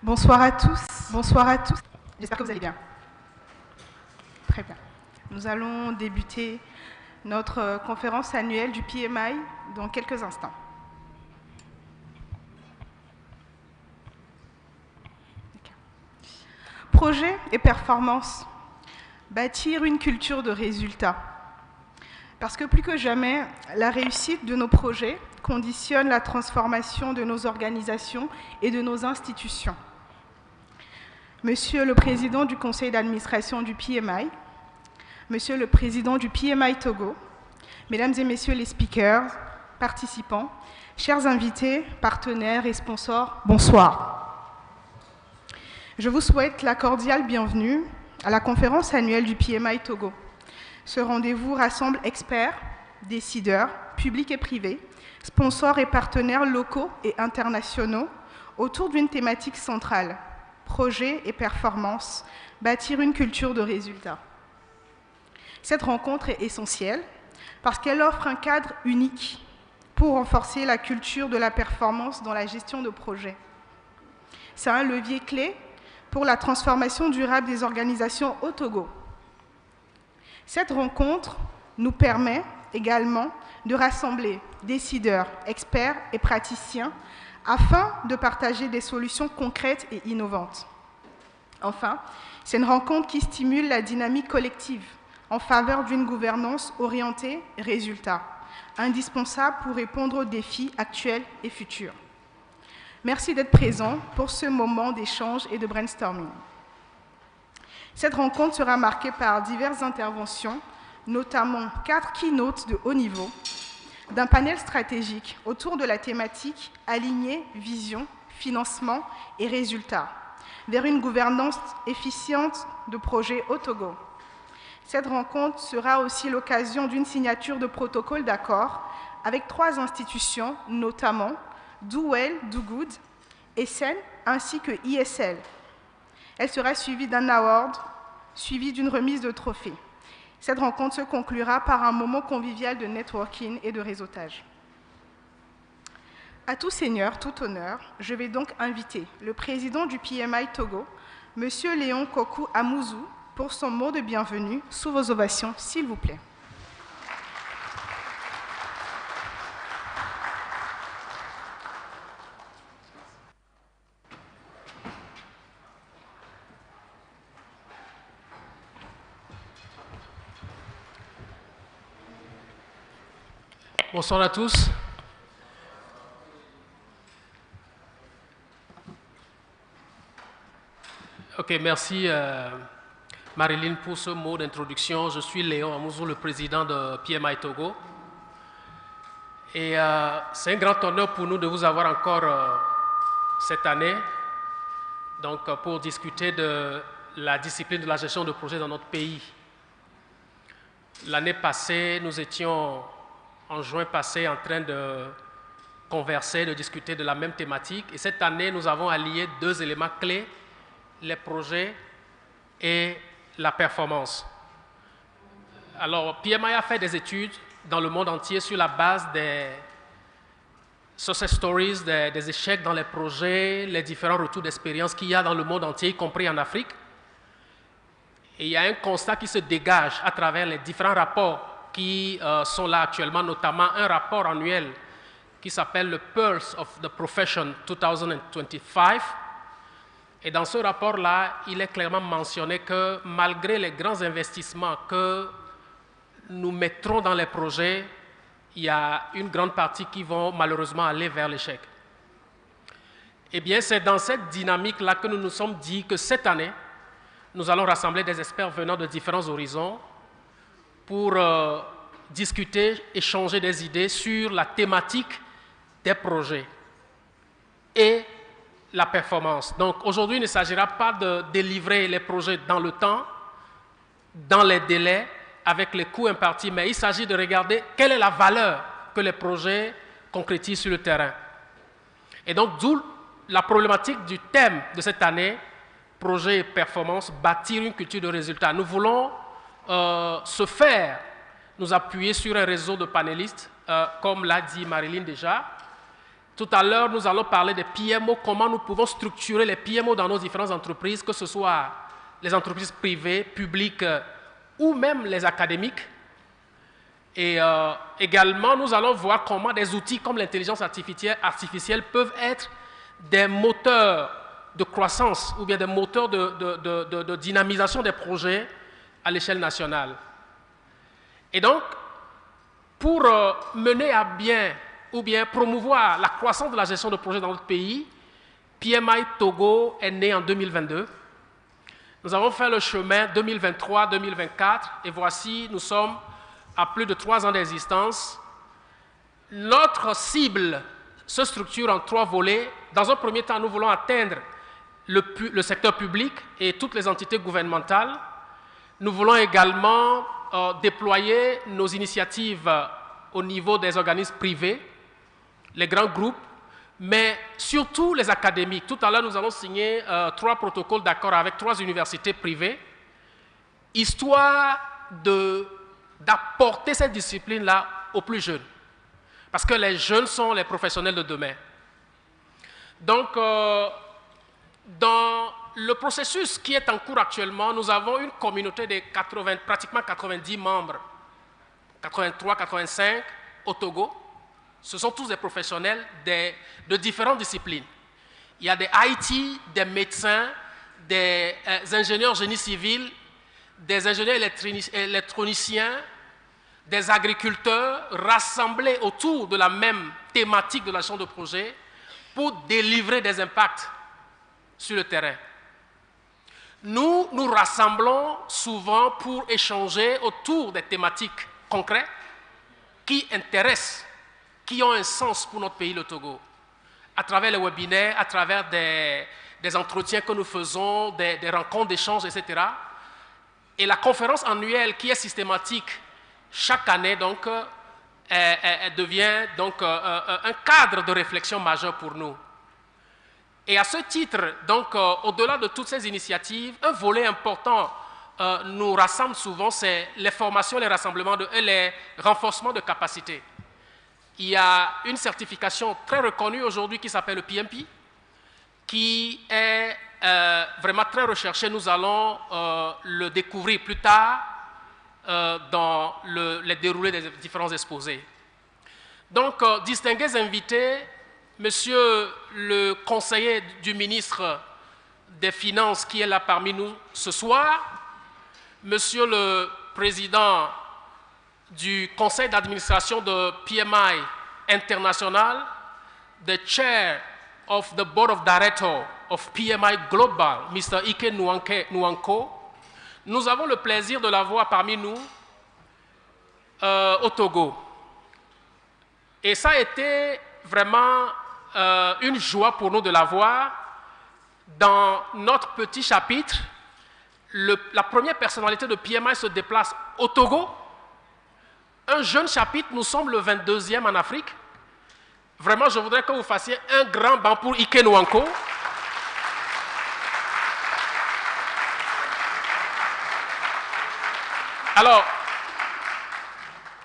Bonsoir à tous. Bonsoir à tous. J'espère que vous allez bien. Très bien. Nous allons débuter notre conférence annuelle du PMI dans quelques instants. Projet et performance. Bâtir une culture de résultats. Parce que plus que jamais, la réussite de nos projets conditionne la transformation de nos organisations et de nos institutions. Monsieur le Président du Conseil d'administration du PMI, Monsieur le Président du PMI-TOGO, Mesdames et Messieurs les speakers, participants, chers invités, partenaires et sponsors, bonsoir. Je vous souhaite la cordiale bienvenue à la conférence annuelle du PMI-TOGO. Ce rendez-vous rassemble experts, décideurs, publics et privés, sponsors et partenaires locaux et internationaux autour d'une thématique centrale, projet et performance, bâtir une culture de résultats. Cette rencontre est essentielle parce qu'elle offre un cadre unique pour renforcer la culture de la performance dans la gestion de projets. C'est un levier clé pour la transformation durable des organisations au Togo. Cette rencontre nous permet également de rassembler décideurs, experts et praticiens afin de partager des solutions concrètes et innovantes. Enfin, c'est une rencontre qui stimule la dynamique collective en faveur d'une gouvernance orientée résultats, indispensable pour répondre aux défis actuels et futurs. Merci d'être présent pour ce moment d'échange et de brainstorming. Cette rencontre sera marquée par diverses interventions, notamment 4 keynotes de haut niveau, d'un panel stratégique autour de la thématique « Aligner, vision, financement et résultats » vers une gouvernance efficiente de projets au Togo. Cette rencontre sera aussi l'occasion d'une signature de protocole d'accord avec 3 institutions, notamment Do Well, Do Good, SN ainsi que ISL. Elle sera suivie d'un award, suivi d'une remise de trophée. Cette rencontre se conclura par un moment convivial de networking et de réseautage. À tout seigneur, tout honneur, je vais donc inviter le président du PMI-TOGO, M. Léon Kokou Amouzou, pour son mot de bienvenue, sous vos ovations, s'il vous plaît. Bonsoir à tous. Ok, merci Marilyn pour ce mot d'introduction. Je suis Léon Amouzou, le président de PMI-TOGO. Et c'est un grand honneur pour nous de vous avoir encore cette année, donc, pour discuter de la discipline de la gestion de projet dans notre pays. L'année passée, nous étions en juin passé en train de converser, de discuter de la même thématique. Et cette année, nous avons allié 2 éléments clés, les projets et la performance. Alors, PMI a fait des études dans le monde entier sur la base des success stories, des échecs dans les projets, les différents retours d'expérience qu'il y a dans le monde entier, y compris en Afrique. Et il y a un constat qui se dégage à travers les différents rapports qui sont là actuellement, notamment un rapport annuel qui s'appelle le Pulse of the Profession 2025. Et dans ce rapport-là, il est clairement mentionné que malgré les grands investissements que nous mettrons dans les projets, il y a une grande partie qui vont malheureusement aller vers l'échec. Eh bien, c'est dans cette dynamique-là que nous nous sommes dit que cette année, nous allons rassembler des experts venant de différents horizons pour discuter, échanger des idées sur la thématique des projets et la performance. Donc aujourd'hui, il ne s'agira pas de délivrer les projets dans le temps, dans les délais, avec les coûts impartis, mais il s'agit de regarder quelle est la valeur que les projets concrétisent sur le terrain. Et donc, d'où la problématique du thème de cette année, projet et performance, bâtir une culture de résultats. Nous voulons nous appuyer sur un réseau de panélistes, comme l'a dit Marilyn déjà. Tout à l'heure, nous allons parler des PMO, comment nous pouvons structurer les PMO dans nos différentes entreprises, que ce soit les entreprises privées, publiques ou même les académiques. Et également, nous allons voir comment des outils comme l'intelligence artificielle peuvent être des moteurs de croissance ou bien des moteurs de dynamisation des projets à l'échelle nationale. Et donc, pour mener à bien ou bien promouvoir la croissance de la gestion de projets dans notre pays, PMI-TOGO est né en 2022. Nous avons fait le chemin 2023-2024 et voici, nous sommes à plus de 3 ans d'existence. Notre cible se structure en 3 volets. Dans un premier temps, nous voulons atteindre le secteur public et toutes les entités gouvernementales. Nous voulons également déployer nos initiatives au niveau des organismes privés, les grands groupes, mais surtout les académiques. Tout à l'heure, nous allons signer 3 protocoles d'accord avec 3 universités privées, histoire d'apporter cette discipline-là aux plus jeunes. Parce que les jeunes sont les professionnels de demain. Donc, dans le processus qui est en cours actuellement, nous avons une communauté de pratiquement 90 membres, 83, 85 au Togo. Ce sont tous des professionnels de différentes disciplines. Il y a des IT, des médecins, des ingénieurs génie civil, des ingénieurs électroniciens, des agriculteurs rassemblés autour de la même thématique de la gestion de projet pour délivrer des impacts sur le terrain. Nous nous rassemblons souvent pour échanger autour des thématiques concrètes qui intéressent, qui ont un sens pour notre pays, le Togo. À travers les webinaires, à travers des entretiens que nous faisons, des rencontres d'échange, etc. Et la conférence annuelle qui est systématique chaque année, donc, elle devient donc un cadre de réflexion majeur pour nous. Et à ce titre, donc, au-delà de toutes ces initiatives, un volet important nous rassemble souvent, c'est les formations, les rassemblements et les renforcements de capacités. Il y a une certification très reconnue aujourd'hui qui s'appelle le PMP, qui est vraiment très recherchée. Nous allons le découvrir plus tard dans les déroulés des différents exposés. Donc, distingués invités, Monsieur le conseiller du ministre des Finances qui est là parmi nous ce soir, Monsieur le président du conseil d'administration de PMI International, the chair of the board of directors of PMI Global, Mr. Ike Nwanko, nous avons le plaisir de l'avoir parmi nous au Togo. Et ça a été vraiment une joie pour nous de l'avoir dans notre petit chapitre. La première personnalité de PMI se déplace au Togo. Un jeune chapitre, nous sommes le 22e en Afrique. Vraiment, je voudrais que vous fassiez un grand banc pour Ike Nwanko. Alors,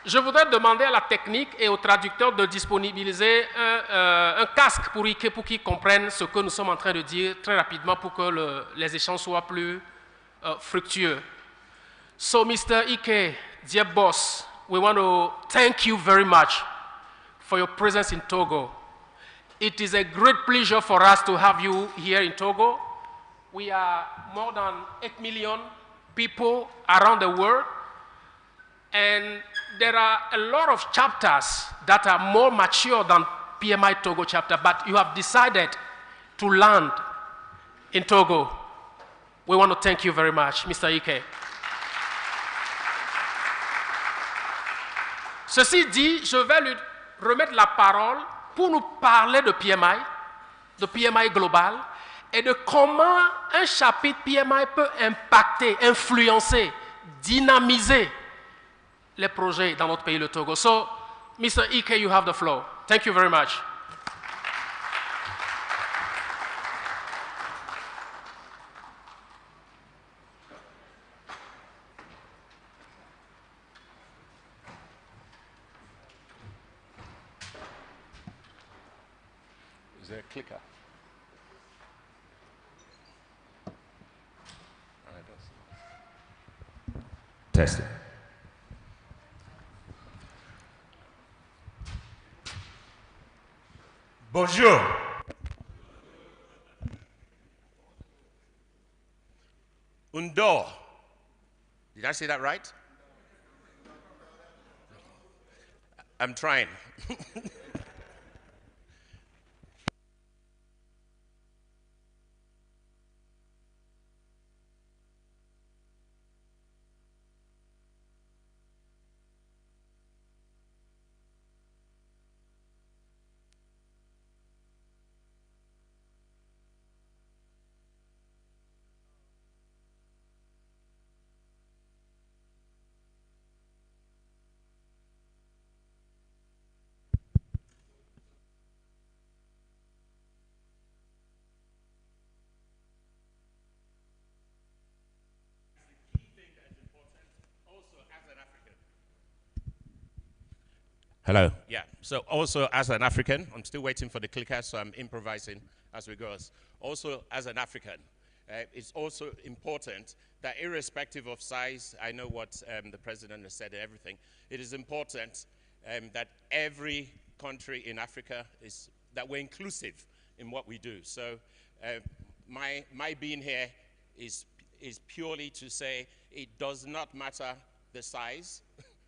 je voudrais demander à la technique et au traducteur de disponibiliser un casque pour Ike pour qu'il comprenne ce que nous sommes en train de dire très rapidement pour que les échanges soient plus fructueux. So, Mr. Ike, dear boss, we want to thank you very much for your presence in Togo. It is a great pleasure for us to have you here in Togo. We are more than 8 million people around the world, and there are a lot of chapters that are more mature than PMI-TOGO chapter, but you have decided to land in Togo. We want to thank you very much, Mr. Ike. Ceci dit, je vais lui remettre la parole pour nous parler de PMI global, et de comment un chapitre PMI peut impacter, influencer, dynamiser les projets dans notre pays, le Togo. So, Mr. Ike, you have the floor. Thank you very much. Is there a clicker? Test it. Bonjour. Undo. Did I say that right? I'm trying. Hello. Yeah. So also as an African, I'm still waiting for the clicker, so I'm improvising as we go. Also as an African, it's also important that irrespective of size, I know what the president has said and everything, it is important that every country in Africa that we're inclusive in what we do. So my being here is is purely to say it does not matter the size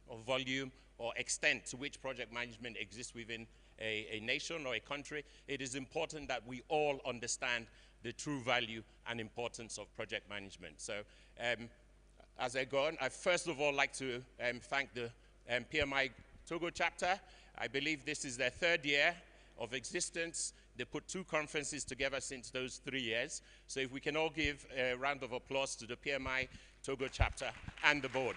or volume or extent to which project management exists within a nation or a country. It is important that we all understand the true value and importance of project management. So as I go on, I first of all like to thank the PMI-TOGO chapter. I believe this is their 3rd year of existence. They put 2 conferences together since those 3 years. So if we can all give a round of applause to the PMI-TOGO chapter and the board.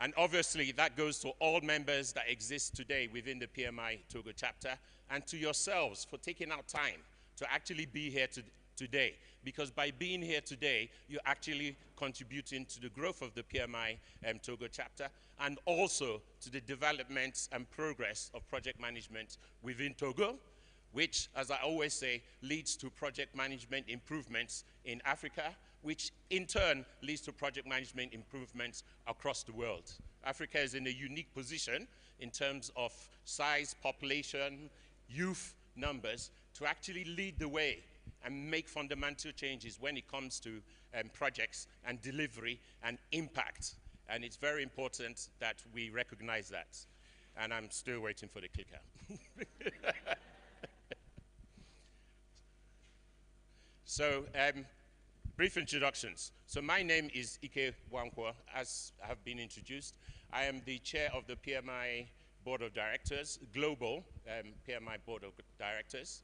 And obviously, that goes to all members that exist today within the PMI-TOGO chapter, and to yourselves for taking out time to actually be here today. Because by being here today, you're actually contributing to the growth of the PMI-TOGO chapter, and also to the development and progress of project management within Togo, which, as I always say, leads to project management improvements in Africa, which in turn leads to project management improvements across the world. Africa is in a unique position in terms of size, population, youth numbers, to actually lead the way and make fundamental changes when it comes to projects and delivery and impact. And it's very important that we recognize that. And I'm still waiting for the clicker. So, brief introductions. So my name is Ike Wankwo, as I have been introduced. I am the chair of the PMI Board of Directors, Global PMI Board of Directors.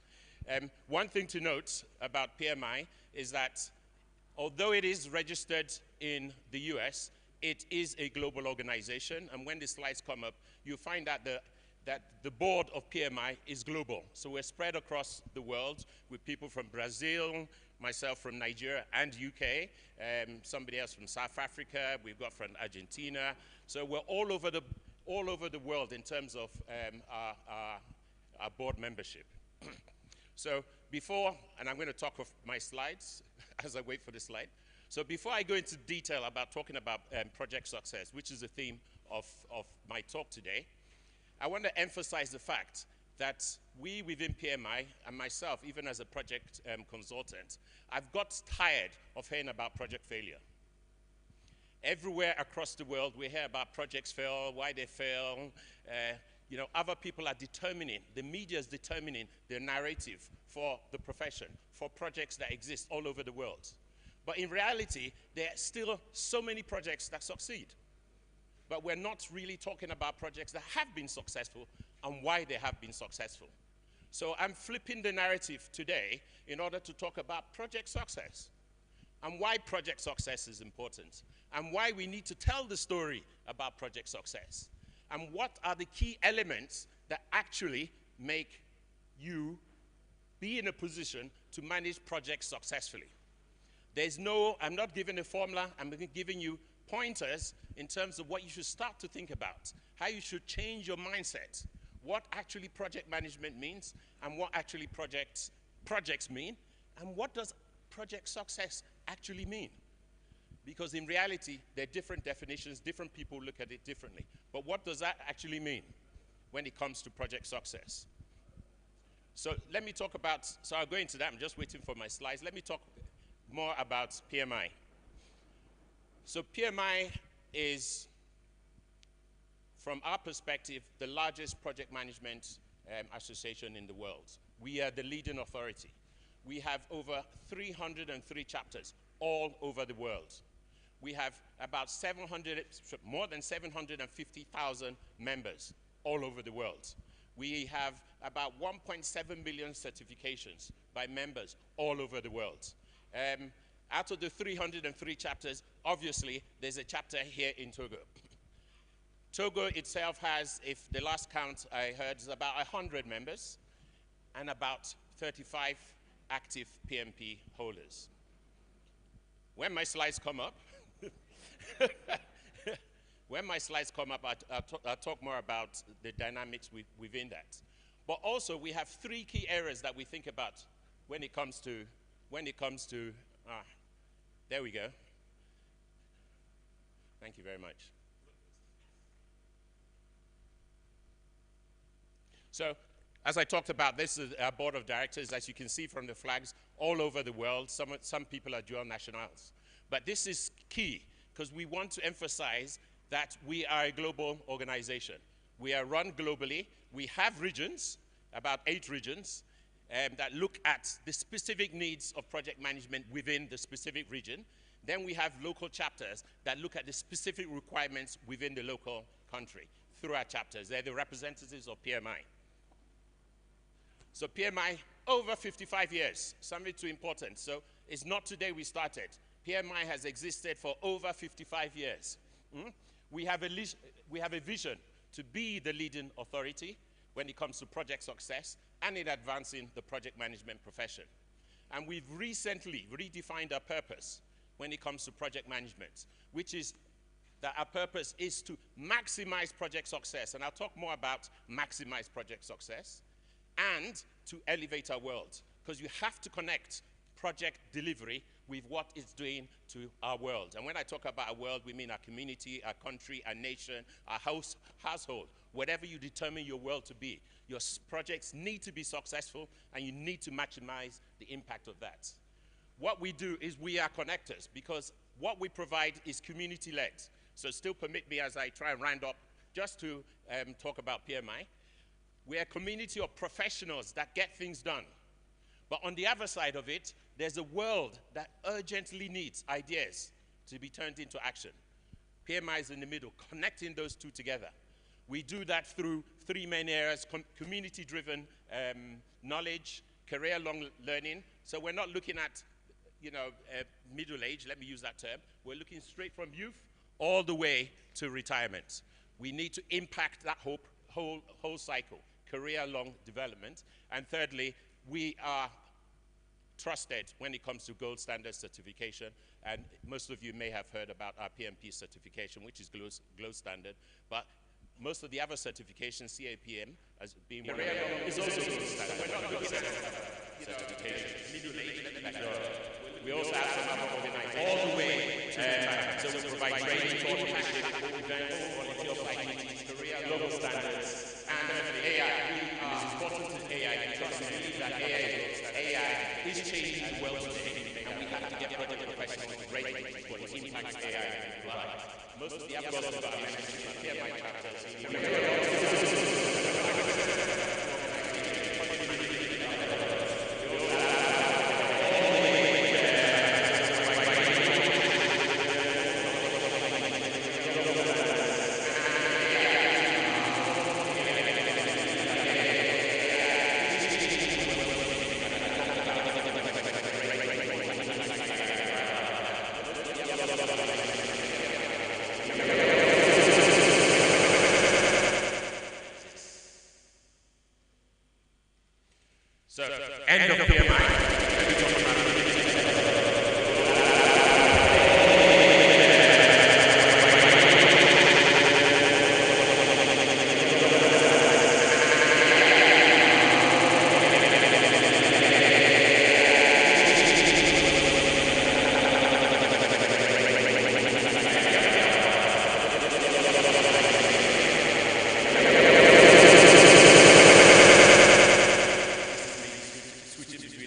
One thing to note about PMI is that although it is registered in the US, it is a global organization. And when the slides come up, you'll find out that the board of PMI is global. So we're spread across the world with people from Brazil, myself from Nigeria and UK, somebody else from South Africa, we've got from Argentina. So we're all over the world in terms of our board membership. So before, and I'm going to talk of my slides as I wait for the slide. So before I go into detail about talking about project success, which is the theme of my talk today, I want to emphasize the fact that we within PMI, and myself, even as a project consultant, I've got tired of hearing about project failure. Everywhere across the world, we hear about projects fail, why they fail. You know, other people are determining, the media is determining the narrative for the profession, for projects that exist all over the world. But in reality, there are still so many projects that succeed. But we're not really talking about projects that have been successful and why they have been successful. So I'm flipping the narrative today in order to talk about project success and why project success is important and why we need to tell the story about project success and what are the key elements that actually make you be in a position to manage projects successfully. I'm not giving a formula, I'm giving you pointers in terms of what you should start to think about, how you should change your mindset, what actually project management means, and what actually projects mean, and what does project success actually mean? Because in reality, there are different definitions, different people look at it differently. But what does that actually mean when it comes to project success? So let me talk about, so I'll go into that, I'm just waiting for my slides. Let me talk more about PMI. So PMI is, from our perspective, the largest project management association in the world. We are the leading authority. We have over 303 chapters all over the world. We have about more than 750,000 members all over the world. We have about 1.7 million certifications by members all over the world. Out of the 303 chapters, obviously, there's a chapter here in Togo. Togo itself has, if the last count I heard, is about 100 members and about 35 active PMP holders. When my slides come up, I'll talk more about the dynamics within that. But also, we have 3 key areas that we think about when it comes to there we go. Thank you very much. So As I talked about, this is our board of directors, as you can see from the flags all over the world. Some people are dual nationals. But this is key, because we want to emphasize that we are a global organization. We are run globally. We have regions, about 8 regions, that look at the specific needs of project management within the specific region. Then we have local chapters that look at the specific requirements within the local country through our chapters. They're the representatives of PMI. So PMI, over 55 years, something too important. So it's not today we started. PMI has existed for over 55 years. We have a vision to be the leading authority when it comes to project success and in advancing the project management profession. And we've recently redefined our purpose when it comes to project management, which is that our purpose is to maximize project success. And I'll talk more about maximize project success, and to elevate our world, because you have to connect project delivery with what it's doing to our world. And when I talk about our world, we mean our community, our country, our nation, our household, whatever you determine your world to be. Your projects need to be successful, and you need to maximize the impact of that. What we do is we are connectors, because what we provide is community-led. So still permit me, as I try and round up, just to talk about PMI. We're a community of professionals that get things done. But on the other side of it, there's a world that urgently needs ideas to be turned into action. PMI is in the middle, connecting those two together. We do that through 3 main areas: community-driven knowledge, career-long learning. So we're not looking at, middle age, let me use that term. We're looking straight from youth all the way to retirement. We need to impact that whole cycle, career-long development. And thirdly, we are trusted when it comes to gold standard certification. And most of you may have heard about our PMP certification, which is gold standard. But most of the other certifications, CAPM, as being one of them, is also gold standard. We're not looking at certification. We also have some other organizations all the way to retirement. So we provide training, mentorship, events, volunteer site meetings, career global standards, and AI. It is important in AI because we believe that AI is changing the world today, and we have to get project professionals ready for the impact AI can provide. Most of the other government are PMI chapters. We do a lot of end of PMI. Switching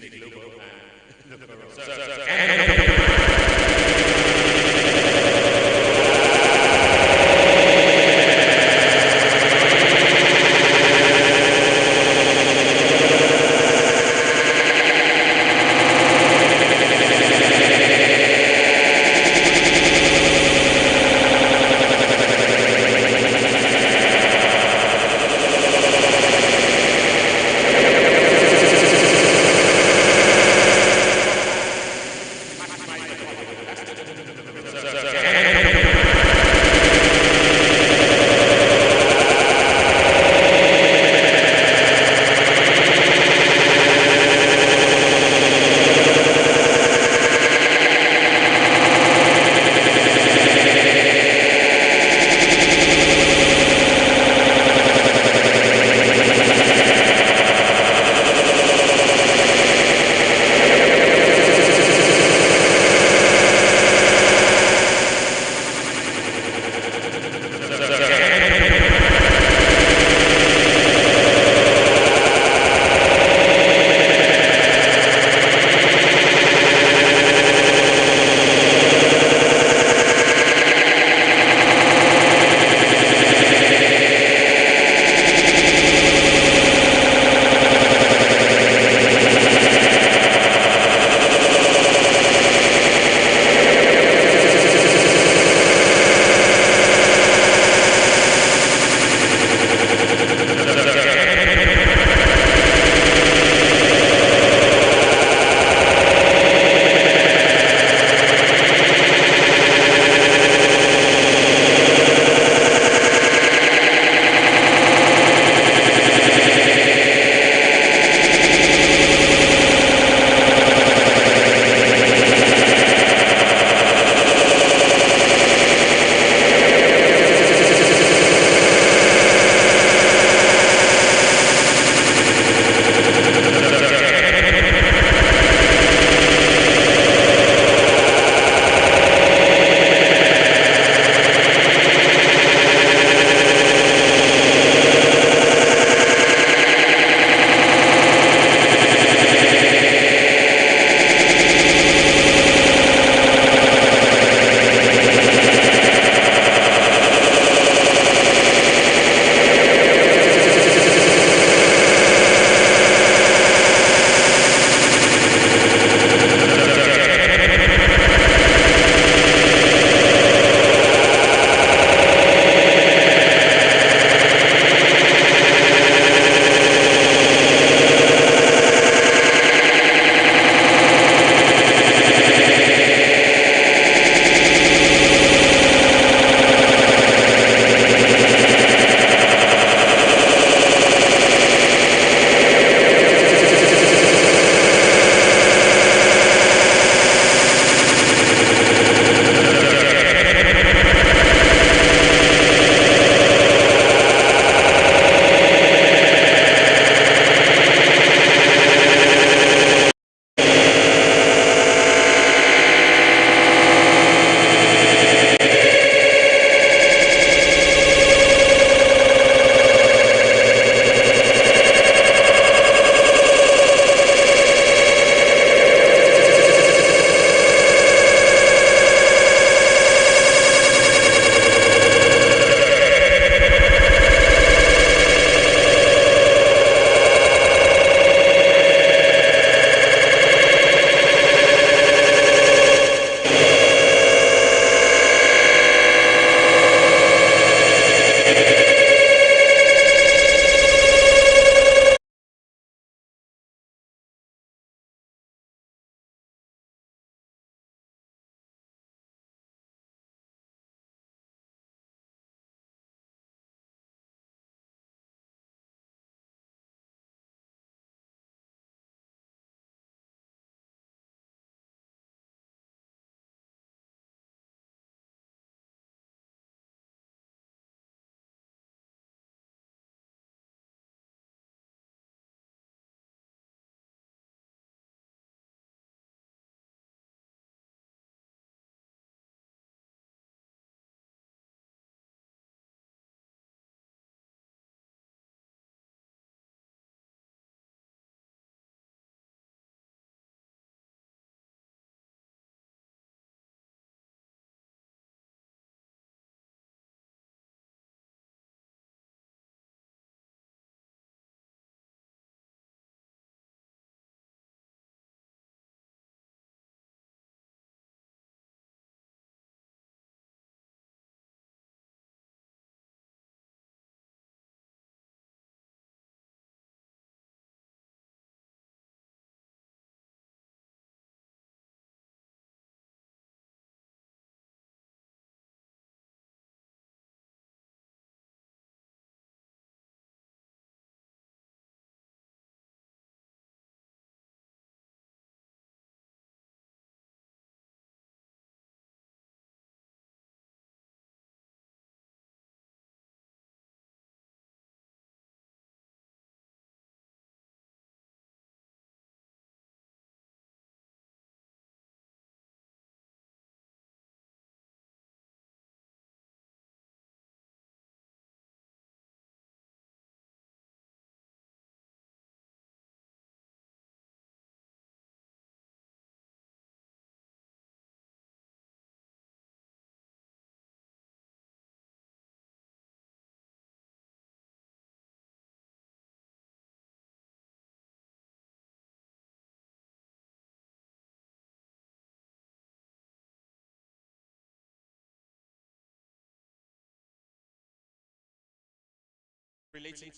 relating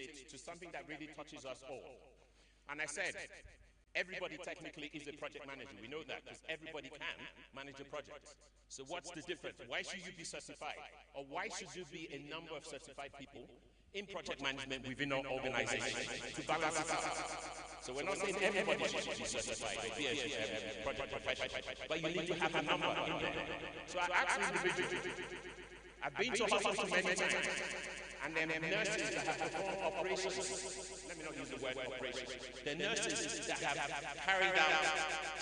it to something that really touches us all. And I said, everybody technically is a project manager. We know that because everybody can manage a project. So what's the difference? Why should you be certified? Or why should there be a number of certified people in project management within our organization to balance it out? So we're not saying everybody should be certified or be a project professional, but you need to have a number in there. So I asked individuals, I've been to hospitals many times, and then nurses that have performed operations, let me not use the word operations, the nurses that have carried out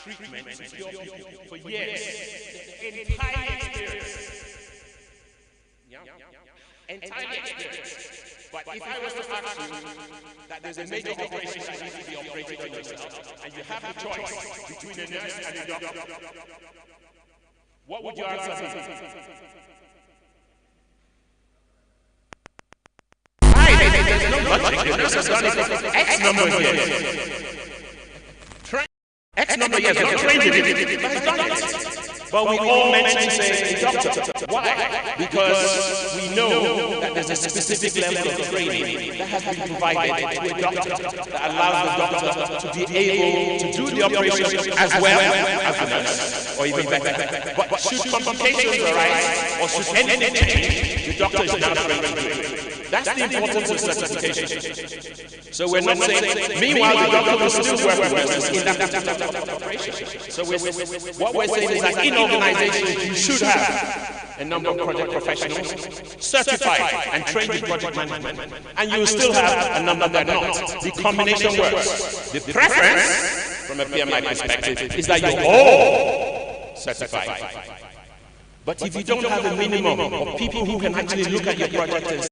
treatment to cure people for years, the entire experience. Entire experience. But if I was to ask you that there's a major operation that needs to be operated on yourself, and you have the choice between a nurse and a doctor, what would your answer be? There's no logic. The nurse has done it for X number of years. X number of years, not trained in it, but has done it. But we all mention, say, a doctor. Why? Because we know that there's a specific level of training that has been provided to a doctor that allows the doctor to be able to do the operation as well as the nurse, or even better. But should complications arise, or should anything change, the doctor is now trained to do it. That's the importance of certification. So we're not saying, meanwhile, the doctor will still work with nurses in that particular operation. So what we're saying is that in organizations, you should have a number of project professionals certified and trained in project management. And you will still have a number that are not. The combination works. The preference, from a PMI perspective, is that you're all certified. But if you don't have a minimum of people who can actually look at your project and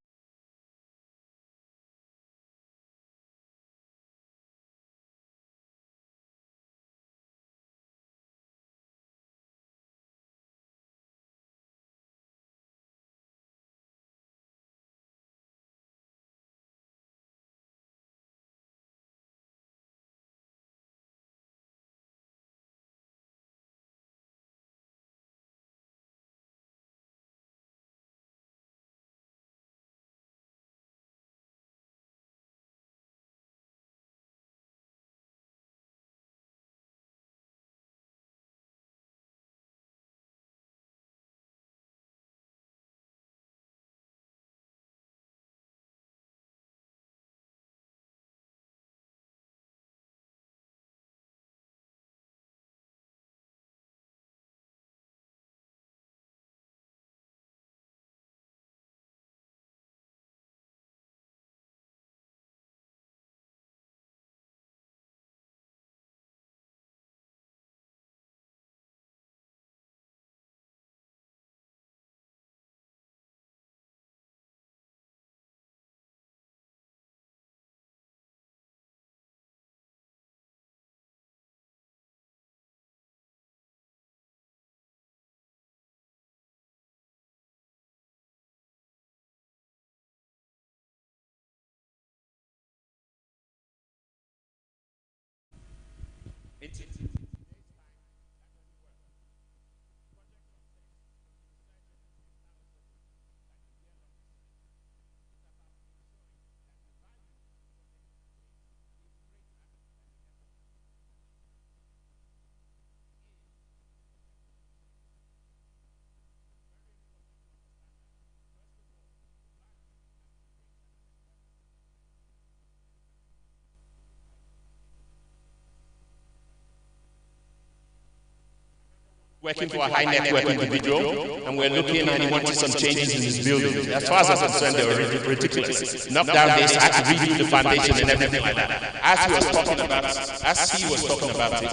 working for a high net worth individual, and we're looking and he wanted some changes in his building. As far as I'm concerned, they were ridiculous. Knock down this, I had to redo the foundation and everything like that. As he was talking about it,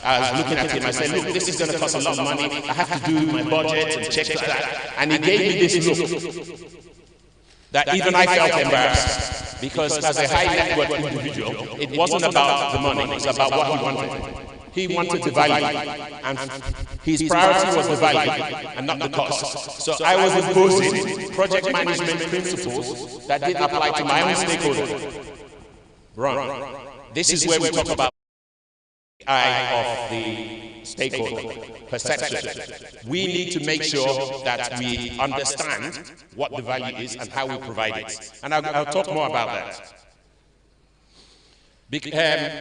I was looking at him, I said, look, this is going to cost a lot of money, I have to do my budget and check that. And he gave me this look that even I felt embarrassed, because as a high net worth individual, it wasn't about the money, it was about what he wanted. He wanted the value, and his priority was the value and not the cost. So I was imposing project management principles that didn't apply to my own stakeholders. Wrong. This is where we talk about the eye of the stakeholder perception. We need to make sure that we understand what the value is and how we provide it. And I'll talk more about that.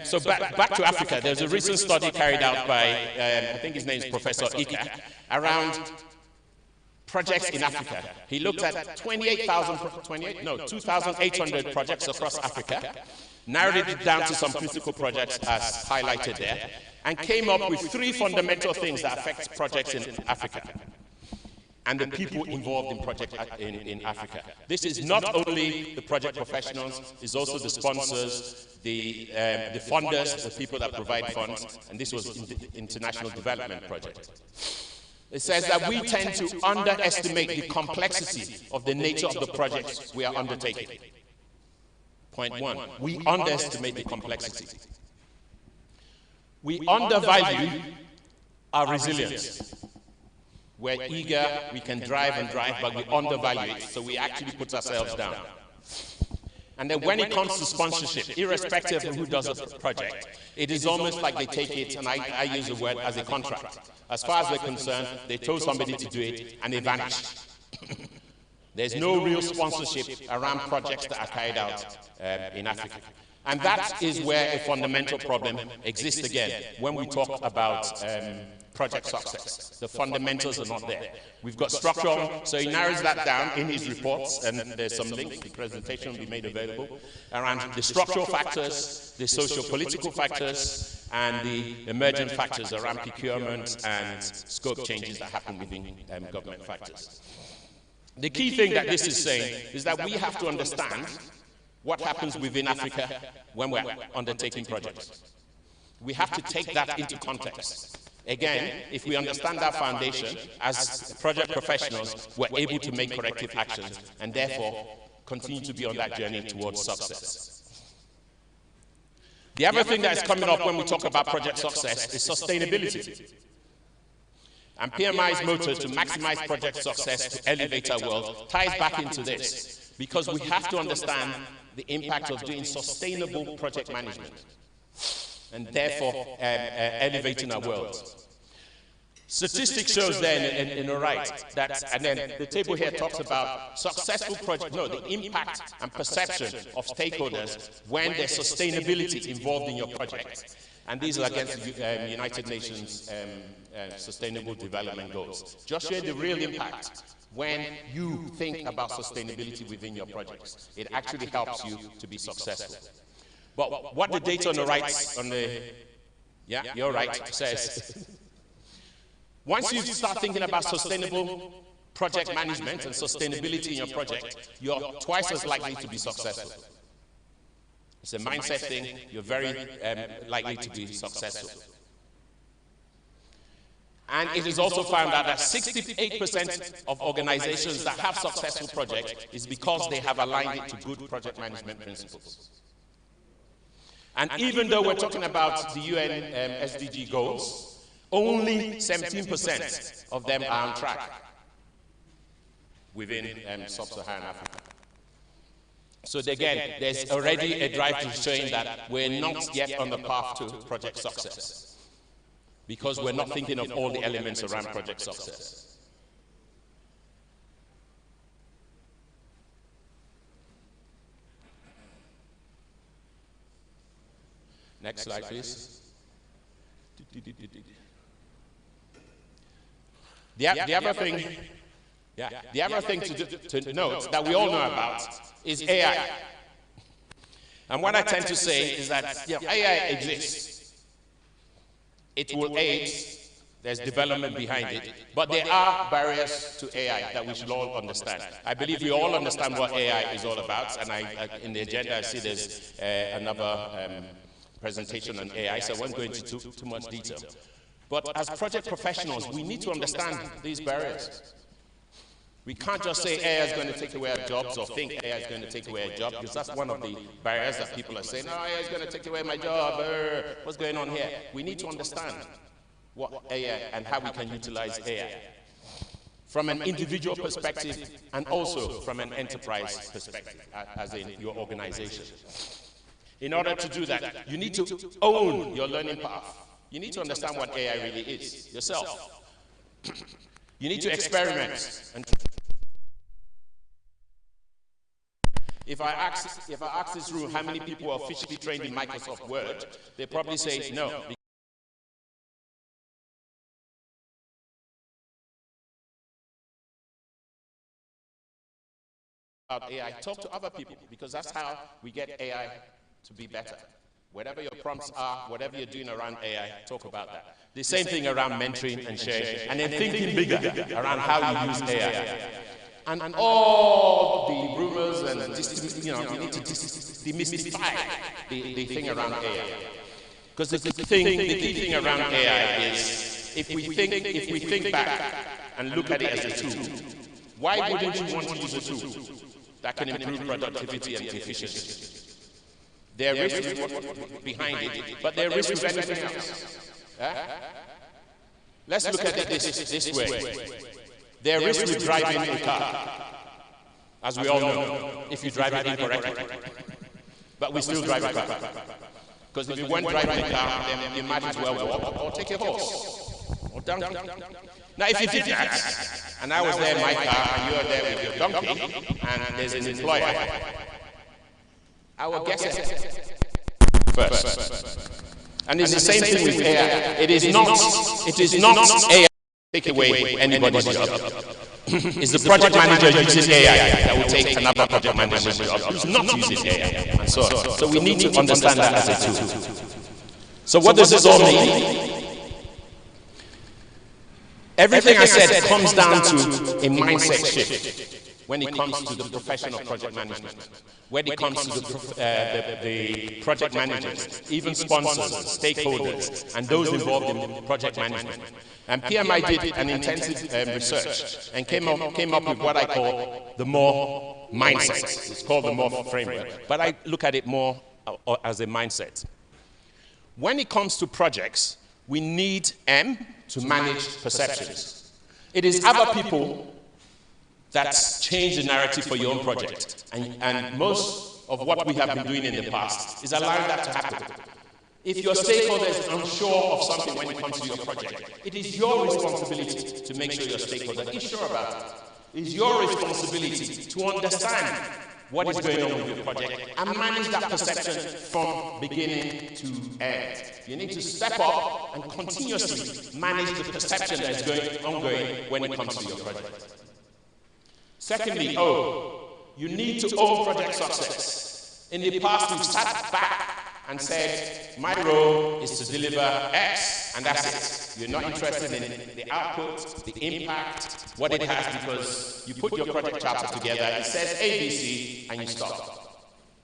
So back to Africa, there's a recent study carried out by, I think his name is Professor Ika, around projects in Africa. He looked at 2,800 projects across Africa, narrowed it down to some critical projects as highlighted there, and came up with 3 fundamental things that affect projects in Africa and the people involved in projects in Africa. This is not only the project professionals, it's also the sponsors, the funders, the people that provide funds, and this was the international development project. It says that we tend to underestimate the complexity of the nature of the projects we are undertaking. Point 1, we underestimate the complexity. We undervalue our resilience. We're eager, we can drive and drive, but we undervalue it, so we actually put ourselves down. And then when it comes to sponsorship, irrespective of who does a project, it is almost like they take it, and I use the word, as a contract. As far as they're concerned, they told somebody to do it, and they vanish. There's no real sponsorship around projects that are carried out in Africa. And that is where a fundamental problem exists again when we talk about project success. The fundamentals are not there. We've got structural, so he narrows that down in his reports, and there's some links, the presentation will be made available, around the structural factors, the socio-political factors, and the emergent factors around procurement and scope changes that happen within government factors. The key thing that this is saying is that we have to understand what happens within Africa when we're undertaking projects. We have to take that into context. Again, if we understand that foundation, as project professionals, we're able to make corrective actions and therefore continue to be on that journey towards success. The other thing that is coming up when we talk about project success is sustainability. And PMI's motto to maximize project success to elevate our world ties back into this, because we have to understand the impact of doing sustainable project management and therefore elevating our world. Statistics shows there in the right that, and then the table here talks about successful project, the impact and perception of stakeholders when there's sustainability involved in your project. And these are against the United Nations Sustainable Development Goals. Just show the real impact when you think about sustainability within your projects. It actually helps you to be successful. But what the data on the right, you're right, says, once you start thinking about sustainable project management and sustainability in your project, you're twice as likely to be successful. It's a mindset thing. You're very likely to be successful. And it is also found out that 68% of organizations that have successful projects is because they have aligned it to good project management principles. And even though we're talking about the UN SDG goals, only 17% of them are on track within sub-Saharan Africa. So again, there's already a drive to showing that we're not yet on the path to project success, because we're not thinking of all the elements around project success. Next slide, please. The other thing to note that we all know about is AI. And what I tend to say is that AI exists. It will aid, there's development behind it, but there are barriers to AI that we should all understand. I believe we all understand what AI is all about, and in the agenda I see there's another presentation on AI, so I won't go into too much detail. But as project professionals, we need to understand these barriers. We can't just say AI is going to take away our jobs or think AI is going to take away our job, because that's one of the barriers that people are saying, no, AI is going to take away my job, what's going on here? We need to understand what AI and how we can utilize AI from an individual perspective and also from an enterprise perspective, as in your organization. In order to do that, you need to own your learning path. You need to understand what AI really is yourself. You need to experiment. And if I ask this room how many people are officially trained in Microsoft Word, they probably say no. About AI, talk to other people, because that's how we get AI to be better. Whatever your prompts are, whatever you're doing around AI, talk about that. The same thing around mentoring and sharing, and then thinking bigger around how you use AI. And all the rumors and you need to demystify the thing around AI. Because the key thing around AI is if we think back and look at it as a tool, why wouldn't you want to use a tool that can improve productivity and efficiency? There are risks behind it, but there are risks with anything else. Let's look at it this way. There are risks with driving a car, as we all know, if you drive it incorrectly. But we still drive a car. Because if you weren't driving a car, then you might as well walk or take a horse or donkey. Now, if you did that, and I was there in my car, and you are there with your donkey, and there's an employer, I will guess it first. And it's the same thing with AI. It is not AI take away anybody's job. It's the project manager using AI that will take another project manager's job who's not using AI. And so on. So we need to understand that as a tool. So what does this all mean? Everything I said comes down to a mindset shift when it comes to the profession of project management, when it comes to the project managers, even sponsors, stakeholders, and those involved in project management. And PMI did an intensive research and came up with what I call the more mindset. It's called the more framework, but I look at it more as a mindset. When it comes to projects, we need M to manage perceptions. It is other people that change the narrative for your own project. And most of what we have been doing in the past is allowing that to happen. If your stakeholder is unsure of something when it comes to your project, it is your responsibility to make sure your stakeholder is sure about it. It is your responsibility to understand what is going on with your project and manage that perception from beginning to end. You need to step up and continuously manage the perception that is ongoing when it comes to your project. Secondly, you need to own project success. In the past, we've sat back and said, my role is to deliver X, and that's it. You're not interested in the output, the impact, what it has, because you put your project chapter together, it says ABC, and you stop.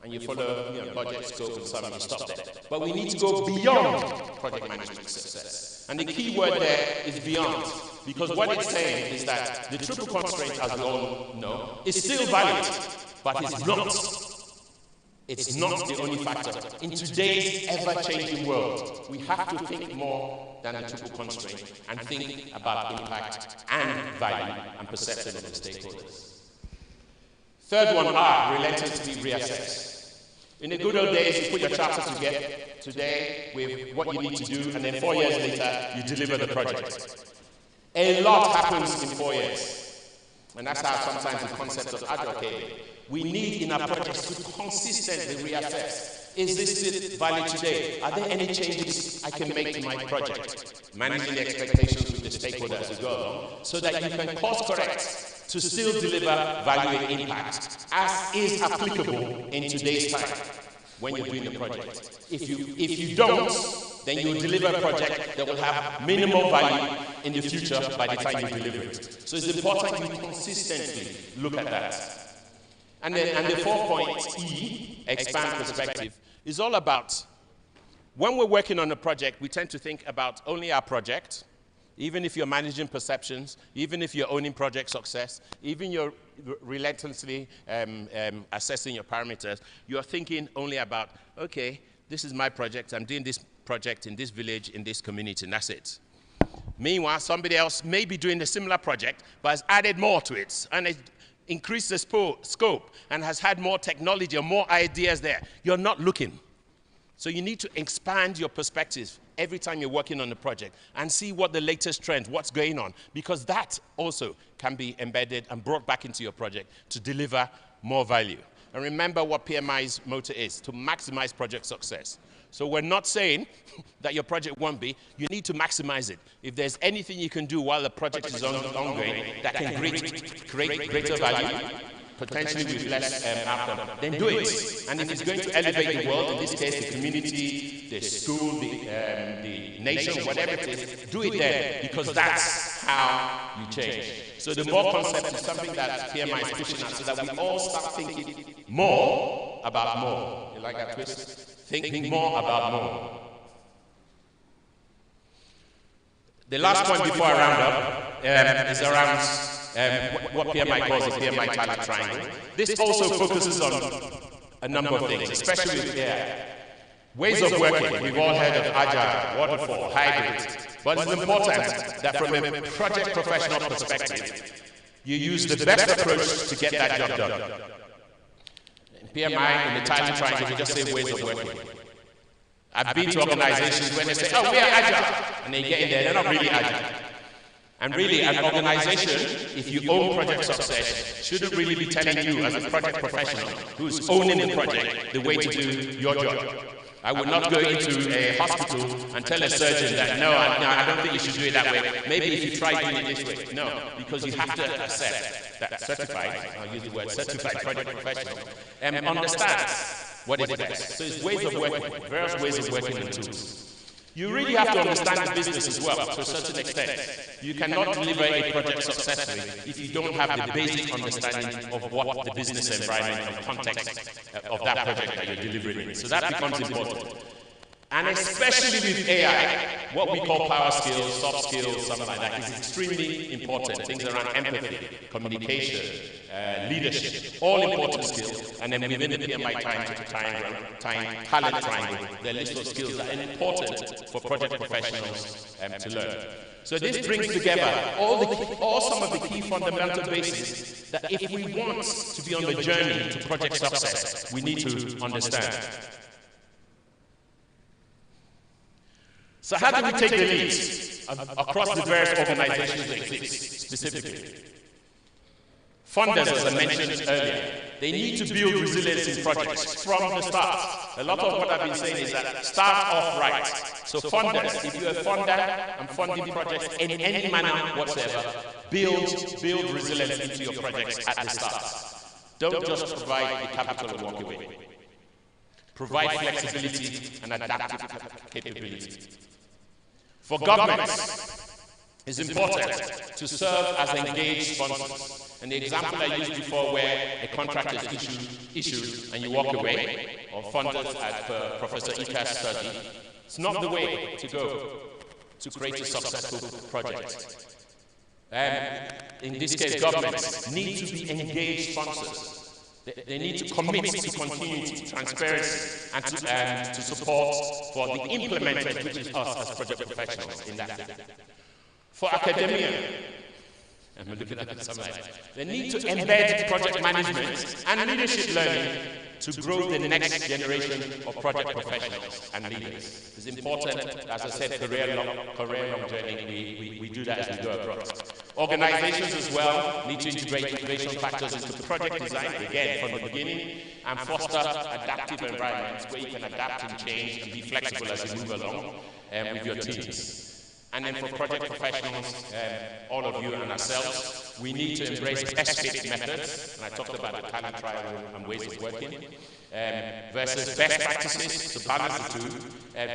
And you follow budget, scope, and so on, you stop there. But we need to go beyond project management success. And the key word there is beyond. Because what it's saying is that the triple constraint, as we all know, is still valid, but it's not the only factor. In today's ever-changing world, we have to think more than the triple constraint and think about impact and value and perception of the stakeholders. Third one, relentlessly reassess. In the good old days, you put your chapter together today with what you need to do, and then 4 years later, you deliver the project. A lot happens in 4 years. And that's how sometimes the concept of agile came. We need in our projects to consistently reassess. Is this still valid today? Are there any changes I can make to my project? Managing the expectations with the stakeholders as we go along, so that you can course correct to still deliver value and impact as is applicable in today's time when you're doing the project. If you don't, then you will deliver a project that will have minimal value in the future by the time you deliver it. So it's important you consistently look at that. And the fourth point, E, expand perspective, is all about when we're working on a project, we tend to think about only our project, even if you're managing perceptions, even if you're owning project success, even you're relentlessly assessing your parameters, you're thinking only about, okay, this is my project, I'm doing this project in this village, in this community, and that's it. Meanwhile, somebody else may be doing a similar project, but has added more to it, and it increased the scope, and has had more technology or more ideas there. You're not looking. So you need to expand your perspective every time you're working on a project and see what the latest trend, what's going on, because that also can be embedded and brought back into your project to deliver more value. And remember what PMI's motto is, to maximize project success. So we're not saying that your project won't be, you need to maximize it. If there's anything you can do while the project is ongoing that can create greater value, potentially with less outcome, then do it. And if it's going to elevate the world, in this case the community, the school, the nation, whatever it is, do it then, because that's how you change. So the more concept is something that PMI is pushing out, so that we all start thinking more about more. You like that twist? Thinking more about more. The last point before I round up is around what PMI calls the PMI talent triangle. This also focuses on a number of things, especially with AI. Ways of working, we've all heard of agile, waterfall, hybrid, but it's important that from a project professional perspective, you use the best approach to get that job done. In PMI, in the talent triangle, we just say ways of working. I've been to organizations when they say, oh, we are agile, and they get in there, they're not really agile. And really, an organization, if you own project success, shouldn't really be telling you as a project professional who's owning the project the way to do your job. I would not go into a hospital and tell a surgeon that, no, I don't think you should do it that way. Maybe if you try doing it this way. No, because you have to accept that certified, I'll use the word certified project professional, understands what is best. So it's ways of working, various ways of working and tools. You really have to understand the business as well, to a certain extent. You cannot deliver a project successfully if you don't have the basic understanding of what the business environment and context of that project that you're delivering. So that becomes important. And especially with AI, what we call power skills, soft skills, something like that, is extremely important. Things around empathy, communication, leadership, all important skills. And then within the PMI talent triangle, there are a list of skills that are important for project professionals to learn. So this brings together all some of the key fundamental bases that if we want to be on the journey to project success, we need to understand. So how do we take the lead across the various organizations that exist, specifically? Funders, as I mentioned earlier, they need to build resilience in projects from the start. A lot of what I've been saying is that start off right. So funders, if you're a funder and funding projects in any manner whatsoever, build resilience into your projects at the start. Don't just provide the capital and walk away. Provide flexibility and adaptive capability. For governments, it's important to serve as engaged sponsors. And the example I used before where a contract is issued and you walk away, or funders as per Professor Ika's study, it's not the way to go to create a successful project. In this case, governments need to be engaged sponsors. They need to commit to continuity, transparency, and to support for the implementers, which is us as project professionals in that field. For academia, and we're looking at some like that, they need to embed project management and leadership learning to grow the next generation of project professionals and leaders. It's important, as I said, career-long journey, we do that as we go across. Organizations as well need to integrate innovation factors into project design, again, from the beginning, and foster adaptive environments where you can adapt and change and be flexible as you move along with your teams. And then for project professionals, all of you and ourselves, we need to embrace best fit methods, and I talked about the talent triangle and ways of working, versus best practices to balance the two,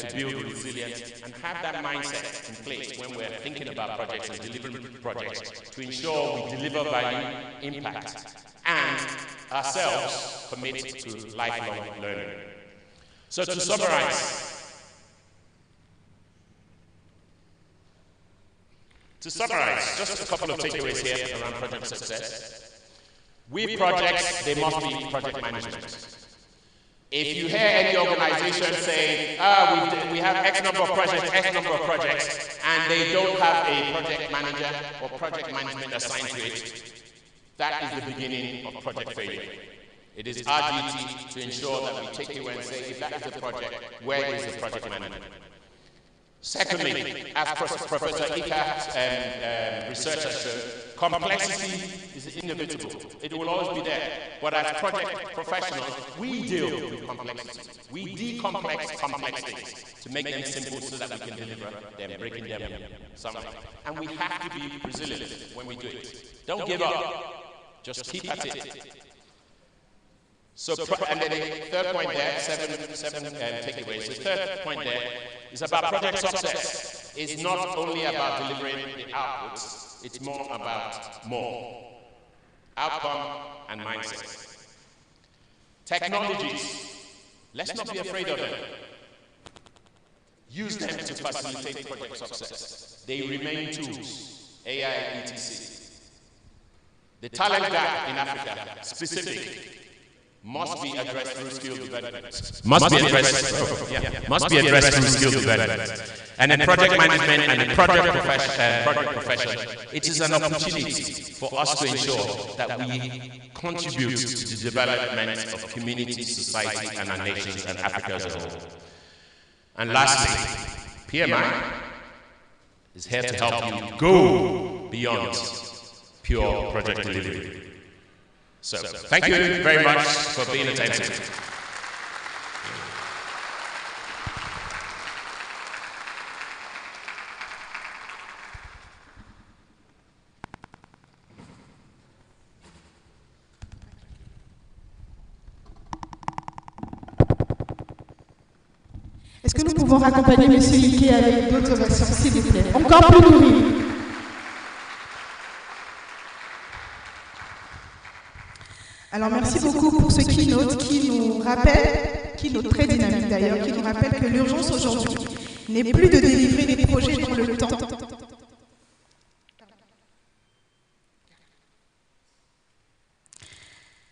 to build resilience, and have that mindset in place when we're thinking about projects and delivering projects to ensure we deliver value, impact, and ourselves commit to lifelong learning. So to summarize, just a couple of takeaways here around project success. With projects, they must be project management. If you hear any organization saying, we have X number of projects, and they don't have a project manager or project management assigned to it, that is the beginning of project failure. It is our duty to ensure that we take it and say, if that is a project, where is the project manager? Secondly, as Professor Ika's research has shown, complexity is inevitable. It will always be there. But as project professionals, we deal with complexity. We decomplex complex things to make them simple so that we can deliver them, breaking them somewhere. And we have to be resilient when we do it. Don't give up. Just keep at it. So, and then the third point there, seven takeaways. The third point there is about project success. It's not only about delivering the outputs, it's more about more. Outcome and mindset. Technologies, let's not be afraid of them. Use them to facilitate project success. They remain tools, AI, etc. The talent gap in Africa, specific, must be addressed through skill development. Must be addressed through skill development. And in project management and in project profession, it is an opportunity for us to ensure that we contribute to the development of community, society, and our nations and Africa as a whole. And lastly, PMI is here to help you go beyond pure project delivery. So, thank you very much for being attentive. Est-ce que nous pouvons raccompagner M. Ike avec d'autres versions, s'il vous plaît? Encore plus nourries. Alors merci beaucoup pour ce keynote qui nous rappelle, keynote très dynamique d'ailleurs, qui nous rappelle que l'urgence aujourd'hui n'est plus de délivrer des projets dans le temps.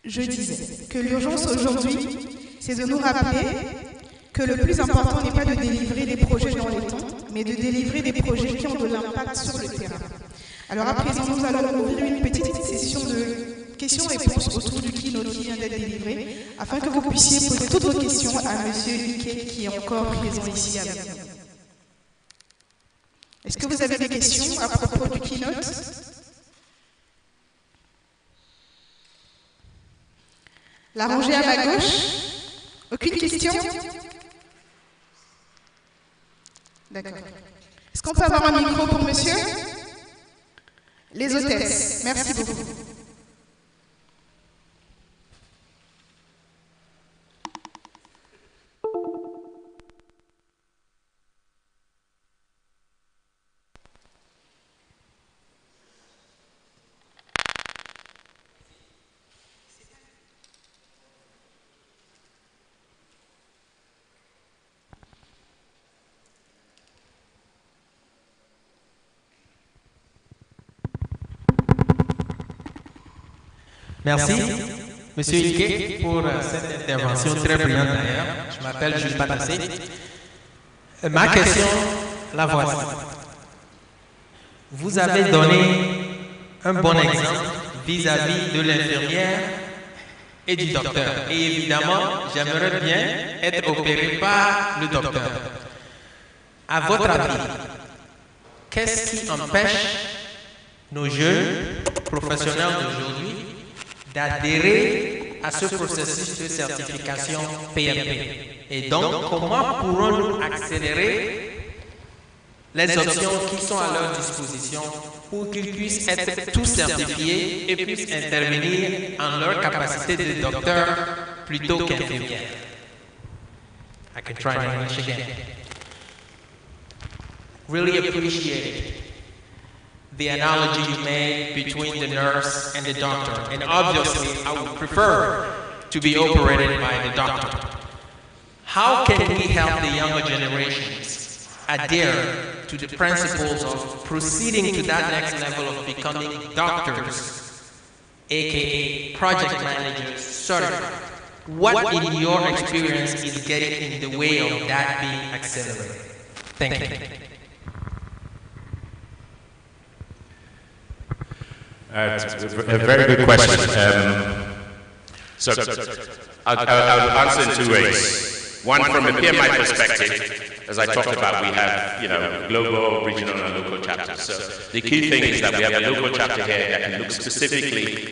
Je disais que l'urgence aujourd'hui, c'est de nous rappeler que le plus important n'est pas de délivrer des projets dans les temps, mais de délivrer des projets qui ont de l'impact sur le terrain. Alors à présent, nous allons ouvrir une petite session de questions-réponses autour du keynote qui vient d'être délivré, afin que vous puissiez poser toutes vos questions à M. Ike qui est encore présent ici avec nous. Est-ce que vous avez des questions à propos du keynote? La rangée à ma gauche? Aucune question? D'accord. Est-ce qu'on peut avoir un micro pour monsieur? Les hôtesses, merci beaucoup. Merci, Monsieur Ike, pour cette intervention très brillante d'ailleurs. Je m'appelle Jules Patassé. Ma question, la voici. Vous avez donné un bon exemple vis-à-vis de l'infirmière et du docteur. Et évidemment, j'aimerais bien être opéré par le docteur. À votre avis, qu'est-ce qui empêche nos jeunes professionnels d'aujourd'hui d'adhérer à ce processus de certification PMP? Et donc, comment pourrons-nous accélérer les options qui sont à leur disposition pour qu'ils puissent être tous certifiés et puissent intervenir en leur capacité de docteur plutôt qu'infirmière? I can try in English again. Really appreciate the analogy you made between the nurse and the doctor. And obviously, I would prefer to be operated by the doctor. How can we help the younger generations adhere to the principles of proceeding to that next level of becoming doctors, aka project managers, certified? What in your experience is getting in the way of that being accelerated? Thank you. It's a very good question. So I'll answer in two ways. One, from a PMI perspective, as I talked about, we have, global, regional, and local chapters. So the key thing is that we have a local chapter here that can look specifically